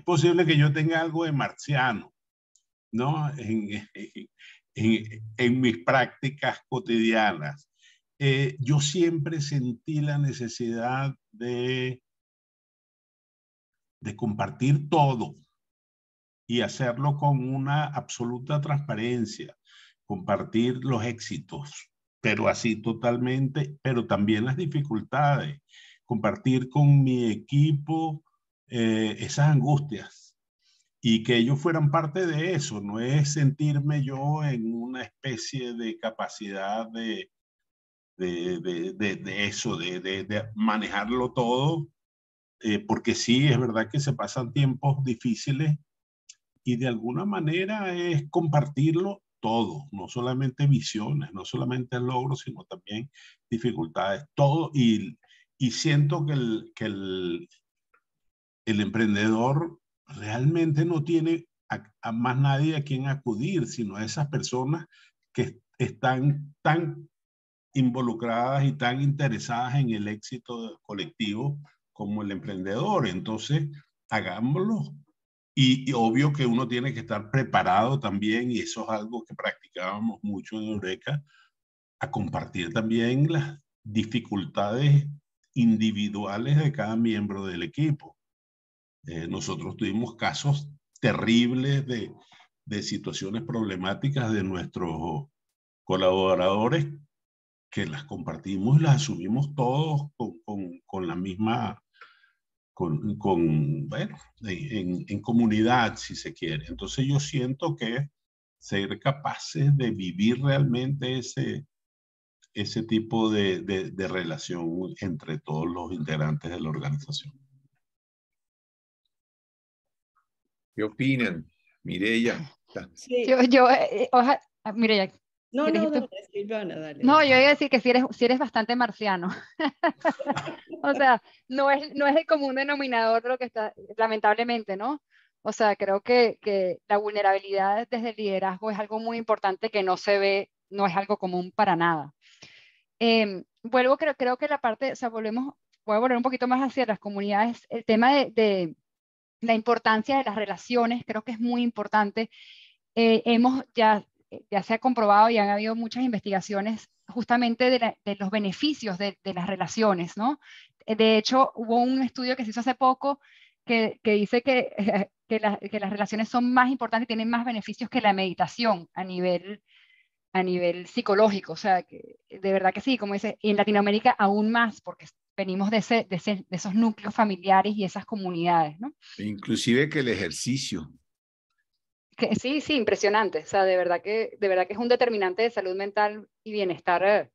Speaker 14: posible que yo tenga algo de marciano, ¿no? En mis prácticas cotidianas. Yo siempre sentí la necesidad de compartir todo y hacerlo con una absoluta transparencia, compartir los éxitos, pero así totalmente, pero también las dificultades, compartir con mi equipo esas angustias y que ellos fueran parte de eso. No es sentirme yo en una especie de capacidad de eso, de manejarlo todo, porque sí, es verdad que se pasan tiempos difíciles y de alguna manera es compartirlo todo, no solamente visiones, no solamente logros, sino también dificultades, todo. Y siento que el emprendedor realmente no tiene a más nadie a quien acudir, sino a esas personas que están tan involucradas y tan interesadas en el éxito colectivo como el emprendedor. Entonces, hagámoslo. Y obvio que uno tiene que estar preparado también, y eso es algo que practicábamos mucho en Eureka, a compartir también las dificultades individuales de cada miembro del equipo. Nosotros tuvimos casos terribles de situaciones problemáticas de nuestros colaboradores que las compartimos y las asumimos todos con la misma, bueno, en comunidad, si se quiere. Entonces yo siento que ser capaces de vivir realmente ese tipo de relación entre todos los integrantes de la organización.
Speaker 2: ¿Qué opinan? Mireya.
Speaker 11: Sí. Mireya.
Speaker 10: No,
Speaker 11: tú?
Speaker 10: Silvana, dale.
Speaker 11: No, yo iba a decir que si eres bastante marciano. O sea, no es el común denominador lo que está, lamentablemente, ¿no? O sea, creo que la vulnerabilidad desde el liderazgo es algo muy importante que no se ve, no es algo común para nada. Creo que la parte, o sea, voy a volver un poquito más hacia las comunidades, el tema de la importancia de las relaciones, creo que es muy importante. Ya se ha comprobado y han habido muchas investigaciones justamente de los beneficios de las relaciones, ¿no? De hecho, hubo un estudio que se hizo hace poco que dice que las relaciones son más importantes, tienen más beneficios que la meditación a nivel psicológico. O sea, que de verdad que sí, como dice, y en Latinoamérica aún más, porque venimos de esos núcleos familiares y esas comunidades, ¿no?
Speaker 2: Inclusive que el ejercicio.
Speaker 11: Sí, impresionante. O sea, de verdad que es un determinante de salud mental y bienestar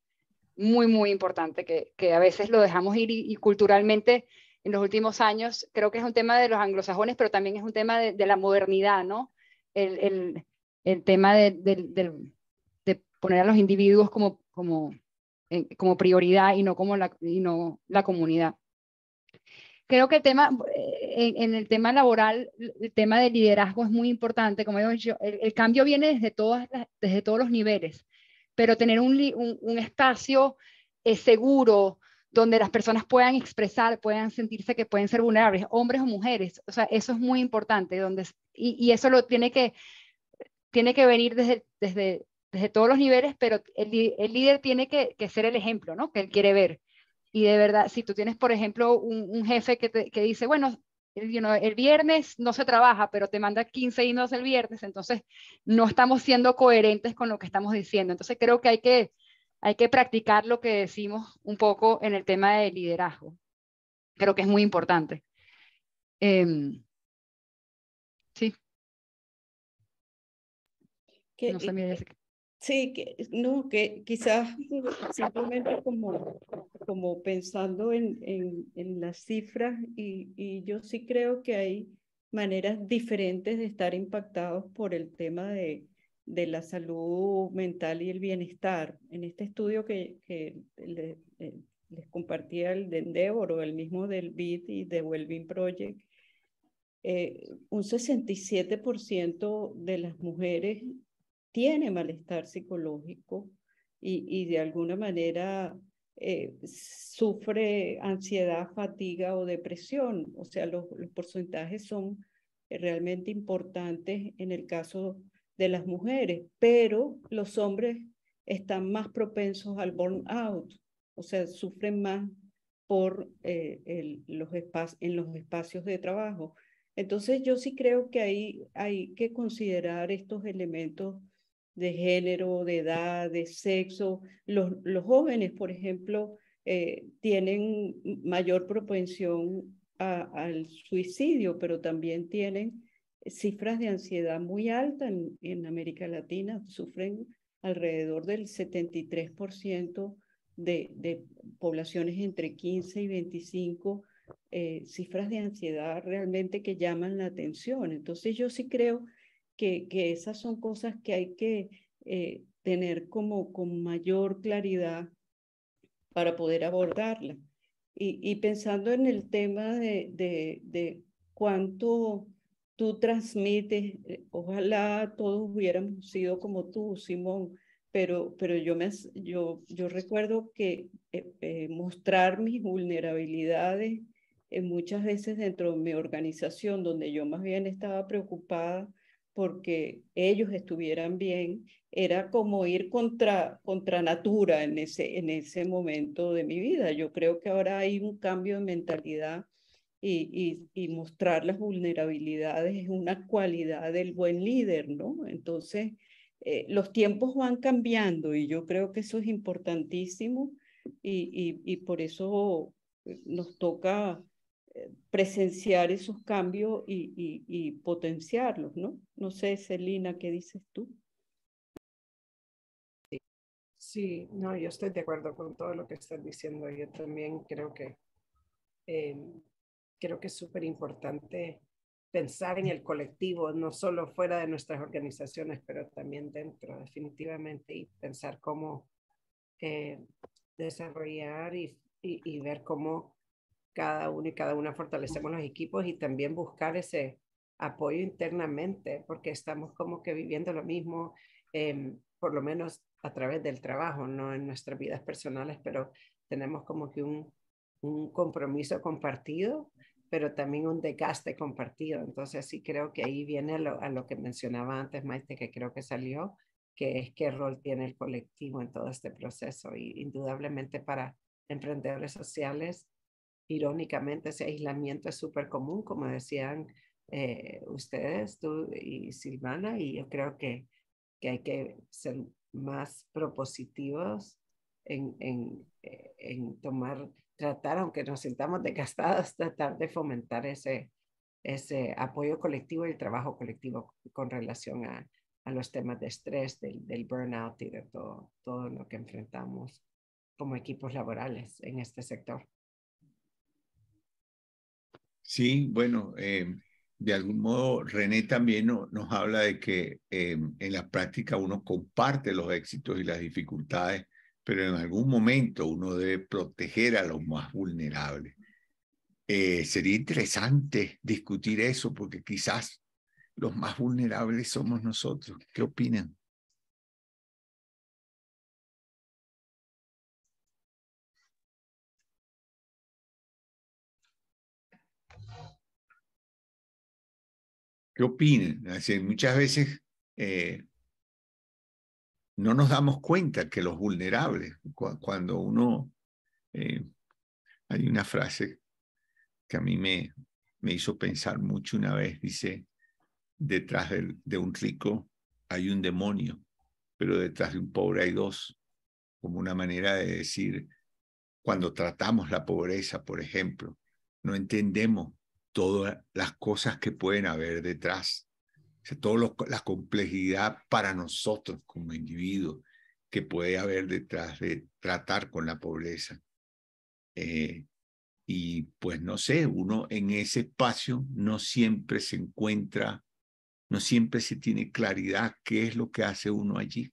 Speaker 11: muy, muy importante que a veces lo dejamos ir y culturalmente en los últimos años creo que es un tema de los anglosajones, pero también es un tema de la modernidad, ¿no? El tema de poner a los individuos como prioridad y no como la comunidad. Creo que en el tema laboral, el tema de liderazgo es muy importante. Como digo yo, el cambio viene desde todos los niveles, pero tener un espacio seguro donde las personas puedan expresar, puedan sentirse que pueden ser vulnerables, hombres o mujeres. O sea, eso es muy importante. Y eso tiene que venir desde todos los niveles, pero el líder tiene que ser el ejemplo, ¿no? Que él quiere ver. Y de verdad, si tú tienes, por ejemplo, un jefe que dice, bueno, El viernes no se trabaja, pero te manda 15 emails el viernes, entonces no estamos siendo coherentes con lo que estamos diciendo. Entonces creo que hay que practicar lo que decimos un poco en el tema de liderazgo. Creo que es muy importante. Sí.
Speaker 10: No sé, mira, sí, que quizás simplemente como pensando en las cifras y yo sí creo que hay maneras diferentes de estar impactados por el tema de la salud mental y el bienestar. En este estudio que les compartía el de Endeavor o el mismo del BID y de Wellbeing Project, un 67% de las mujeres tiene malestar psicológico y de alguna manera sufre ansiedad, fatiga o depresión. O sea, los porcentajes son realmente importantes en el caso de las mujeres, pero los hombres están más propensos al burnout, o sea, sufren más por en los espacios de trabajo. Entonces yo sí creo que hay que considerar estos elementos de género, de edad, de sexo. Los jóvenes, por ejemplo, tienen mayor propensión al suicidio, pero también tienen cifras de ansiedad muy altas en América Latina. Sufren alrededor del 73% de poblaciones entre 15 y 25, cifras de ansiedad realmente que llaman la atención. Entonces yo sí creo que esas son cosas que hay que tener como con mayor claridad para poder abordarla. Y pensando en el tema de cuánto tú transmites, ojalá todos hubiéramos sido como tú, Simón, pero yo recuerdo que mostrar mis vulnerabilidades muchas veces dentro de mi organización, donde yo más bien estaba preocupada porque ellos estuvieran bien, era como ir contra natura en ese momento de mi vida. Yo creo que ahora hay un cambio de mentalidad y mostrar las vulnerabilidades es una cualidad del buen líder, ¿no? Entonces, los tiempos van cambiando y yo creo que eso es importantísimo y por eso nos toca presenciar esos cambios y potenciarlos, ¿no? No sé, Celina, ¿qué dices tú?
Speaker 12: Sí, no, yo estoy de acuerdo con todo lo que estás diciendo. Yo también creo que es súper importante pensar en el colectivo, no solo fuera de nuestras organizaciones, pero también dentro, definitivamente, y pensar cómo desarrollar y ver cómo cada uno y cada una fortalecemos los equipos y también buscar ese apoyo internamente, porque estamos como que viviendo lo mismo, por lo menos a través del trabajo, no en nuestras vidas personales, pero tenemos como que un compromiso compartido, pero también un desgaste compartido. Entonces sí creo que ahí viene a lo que mencionaba antes, Maite, que creo que salió, que es qué rol tiene el colectivo en todo este proceso. Y indudablemente para emprendedores sociales, irónicamente ese aislamiento es súper común, como decían ustedes, tú y Silvana, y yo creo que hay que ser más propositivos en tratar, aunque nos sintamos desgastados, tratar de fomentar ese apoyo colectivo y el trabajo colectivo con relación a los temas de estrés, del burnout y de todo lo que enfrentamos como equipos laborales en este sector.
Speaker 2: Sí, bueno, de algún modo René también nos habla de que en la práctica uno comparte los éxitos y las dificultades, pero en algún momento uno debe proteger a los más vulnerables. Sería interesante discutir eso porque quizás los más vulnerables somos nosotros. ¿Qué opinan? ¿Qué opinan? Así, muchas veces no nos damos cuenta que los vulnerables, cuando uno, hay una frase que a mí me me hizo pensar mucho una vez. Dice, detrás de un rico hay un demonio, pero detrás de un pobre hay dos, como una manera de decir, cuando tratamos la pobreza, por ejemplo, no entendemos todas las cosas que pueden haber detrás, o sea, toda la complejidad para nosotros como individuos que puede haber detrás de tratar con la pobreza. Y pues no sé, uno en ese espacio no siempre se encuentra, no siempre se tiene claridad qué es lo que hace uno allí.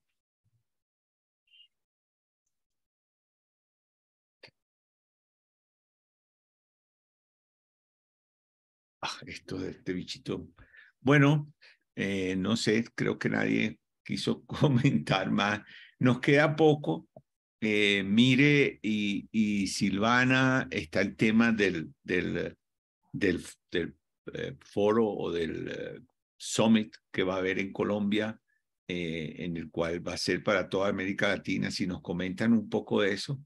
Speaker 2: Esto de este bichito. Bueno, no sé, creo que nadie quiso comentar más. Nos queda poco. Mire y Silvana, está el tema del foro o del summit que va a haber en Colombia, en el cual va a ser para toda América Latina. Si nos comentan un poco de eso.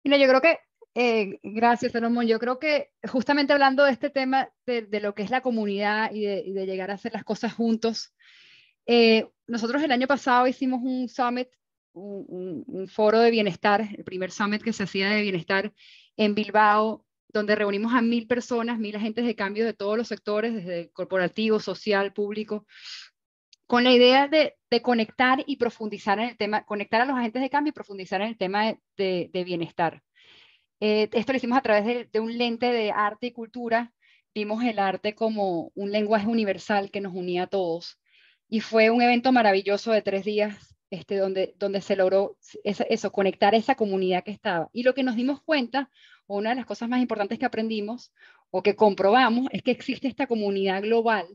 Speaker 11: Mira, yo creo que, gracias, Salomón, yo creo que justamente hablando de este tema de lo que es la comunidad y de llegar a hacer las cosas juntos, nosotros el año pasado hicimos un summit, un foro de bienestar, el primer summit que se hacía de bienestar en Bilbao, donde reunimos a 1000 personas, 1000 agentes de cambio de todos los sectores, desde corporativo, social, público, con la idea de conectar y profundizar en el tema, conectar a los agentes de cambio y profundizar en el tema de bienestar. Esto lo hicimos a través de un lente de arte y cultura. Vimos el arte como un lenguaje universal que nos unía a todos. Y fue un evento maravilloso de 3 días, donde se logró eso, conectar esa comunidad que estaba. Y lo que nos dimos cuenta, o una de las cosas más importantes que aprendimos, o que comprobamos, es que existe esta comunidad global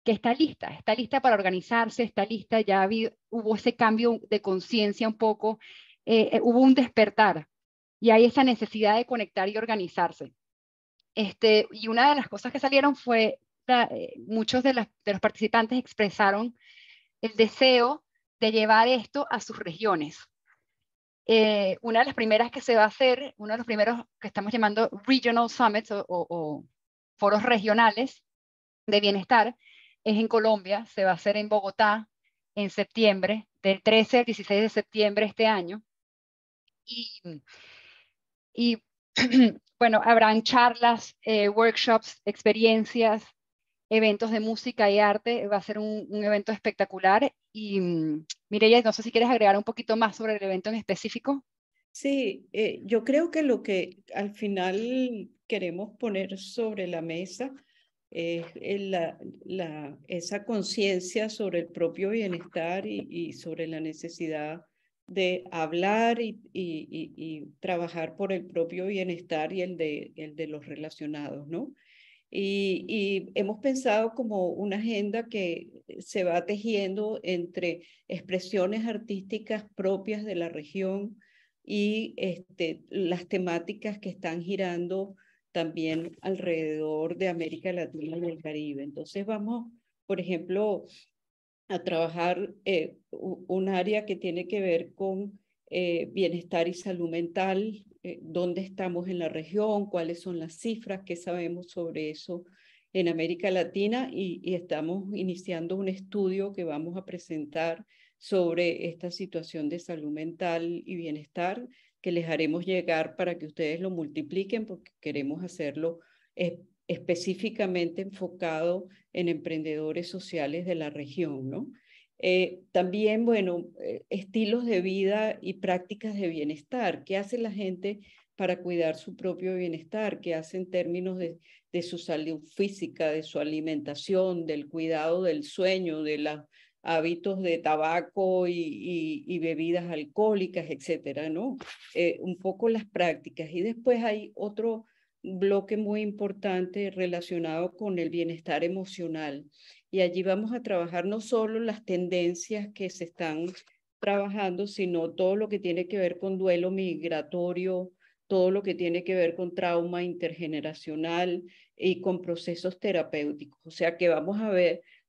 Speaker 11: que está lista para organizarse, está lista, ya hubo ese cambio de conciencia un poco, hubo un despertar, y hay esa necesidad de conectar y organizarse. Y una de las cosas que salieron fue, muchos de los participantes expresaron el deseo de llevar esto a sus regiones. Una de las primeras que se va a hacer, uno de los primeros que estamos llamando Regional Summits o foros regionales de bienestar, es en Colombia, se va a hacer en Bogotá en septiembre, del 13 al 16 de septiembre este año. Y bueno, habrán charlas, workshops, experiencias, eventos de música y arte. Va a ser un evento espectacular. Y Mireya, no sé si quieres agregar un poquito más sobre el evento en específico.
Speaker 10: Sí, yo creo que lo que al final queremos poner sobre la mesa es esa conciencia sobre el propio bienestar y sobre la necesidad de hablar y trabajar por el propio bienestar y el de los relacionados, ¿no? Y hemos pensado como una agenda que se va tejiendo entre expresiones artísticas propias de la región y las temáticas que están girando también alrededor de América Latina y el Caribe. Entonces vamos, por ejemplo, a trabajar un área que tiene que ver con bienestar y salud mental, dónde estamos en la región, cuáles son las cifras, qué sabemos sobre eso en América Latina, y estamos iniciando un estudio que vamos a presentar sobre esta situación de salud mental y bienestar, que les haremos llegar para que ustedes lo multipliquen, porque queremos hacerlo específicamente enfocado en emprendedores sociales de la región, ¿no? También, bueno, estilos de vida y prácticas de bienestar. ¿Qué hace la gente para cuidar su propio bienestar? ¿Qué hace en términos de su salud física, de su alimentación, del cuidado del sueño, de los hábitos de tabaco y bebidas alcohólicas, etcétera, ¿no? Un poco las prácticas. Y después hay otro bloque muy importante relacionado con el bienestar emocional. Y allí vamos a trabajar no solo las tendencias que se están trabajando, sino todo lo que tiene que ver con duelo migratorio, todo lo que tiene que ver con trauma intergeneracional y con procesos terapéuticos. O sea que vamos a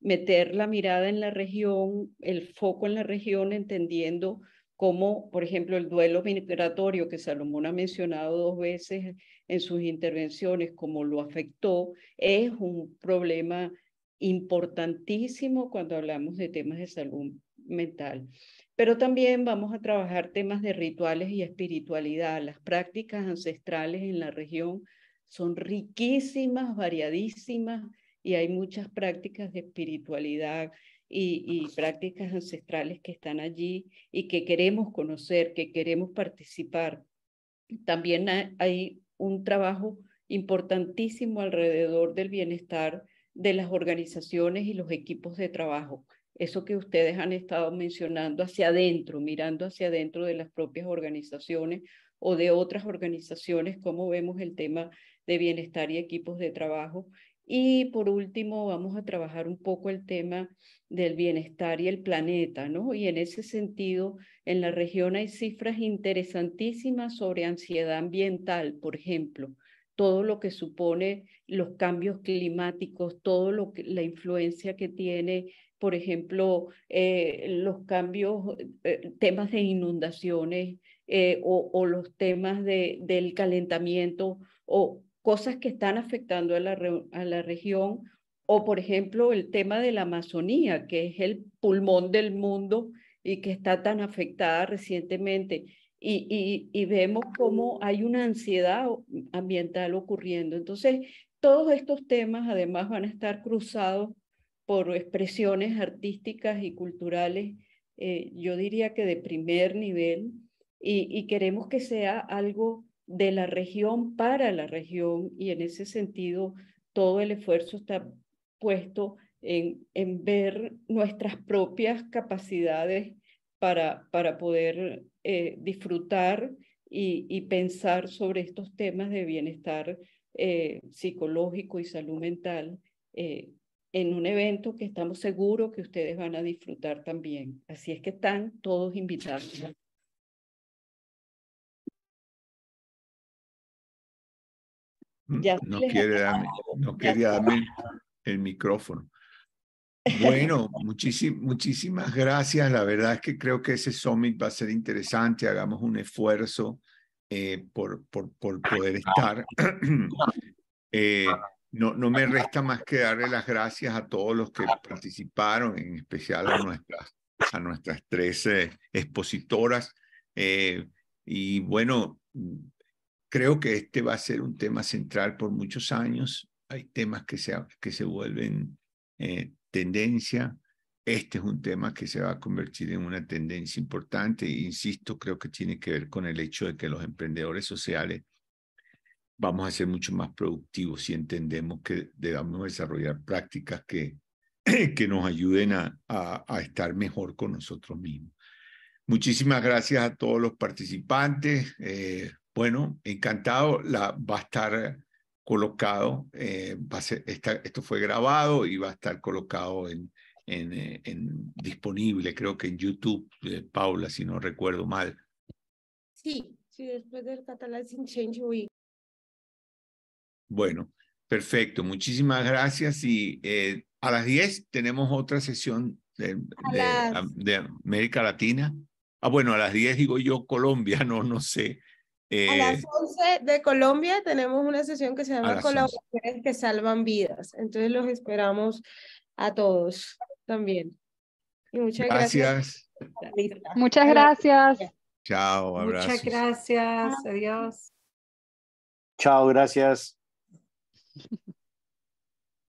Speaker 10: meter la mirada en la región, el foco en la región, entendiendo como, por ejemplo, el duelo migratorio que Salomón ha mencionado 2 veces en sus intervenciones, como lo afectó, es un problema importantísimo cuando hablamos de temas de salud mental. Pero también vamos a trabajar temas de rituales y espiritualidad. Las prácticas ancestrales en la región son riquísimas, variadísimas, y hay muchas prácticas de espiritualidad y prácticas ancestrales que están allí y que queremos conocer, que queremos participar. También hay un trabajo importantísimo alrededor del bienestar de las organizaciones y los equipos de trabajo. Eso que ustedes han estado mencionando hacia adentro, mirando hacia adentro de las propias organizaciones o de otras organizaciones, cómo vemos el tema de bienestar y equipos de trabajo. Y por último, vamos a trabajar un poco el tema del bienestar y el planeta, ¿no? Y en ese sentido, en la región hay cifras interesantísimas sobre ansiedad ambiental, por ejemplo, todo lo que supone los cambios climáticos, todo lo que, la influencia que tiene, por ejemplo, los cambios, temas de inundaciones o los temas del calentamiento o cosas que están afectando a la región, o por ejemplo el tema de la Amazonía, que es el pulmón del mundo y que está tan afectada recientemente. Y vemos cómo hay una ansiedad ambiental ocurriendo. Entonces, todos estos temas además van a estar cruzados por expresiones artísticas y culturales, yo diría que de primer nivel, y queremos que sea algo de la región para la región, y en ese sentido todo el esfuerzo está puesto en ver nuestras propias capacidades para poder disfrutar y pensar sobre estos temas de bienestar psicológico y salud mental en un evento que estamos seguros que ustedes van a disfrutar también. Así es que están todos invitados.
Speaker 2: Ya no quería darme el micrófono. Bueno, muchísimas gracias. La verdad es que creo que ese summit va a ser interesante. Hagamos un esfuerzo por poder estar. No me resta más que darle las gracias a todos los que participaron, en especial a nuestras 3 expositoras. Y bueno, creo que este va a ser un tema central por muchos años. Hay temas que se vuelven tendencia. Este es un tema que se va a convertir en una tendencia importante. E insisto, creo que tiene que ver con el hecho de que los emprendedores sociales vamos a ser mucho más productivos si entendemos que debemos desarrollar prácticas que nos ayuden a estar mejor con nosotros mismos. Muchísimas gracias a todos los participantes. Bueno, encantado. Va a estar colocado, esto fue grabado y va a estar colocado disponible, creo que en YouTube, Paula, si no recuerdo mal.
Speaker 1: Sí, después del Catalyzing Change Week.
Speaker 2: Bueno, perfecto. Muchísimas gracias. Y a las 10 tenemos otra sesión de América Latina. Bueno, a las 10 digo yo Colombia, no sé.
Speaker 1: A las 11 de Colombia tenemos una sesión que se llama Colaboraciones que Salvan Vidas. Entonces los esperamos a todos también. Y muchas gracias.
Speaker 11: Muchas gracias.
Speaker 2: Chao, abrazos.
Speaker 12: Muchas gracias. Adiós.
Speaker 13: Chao, gracias.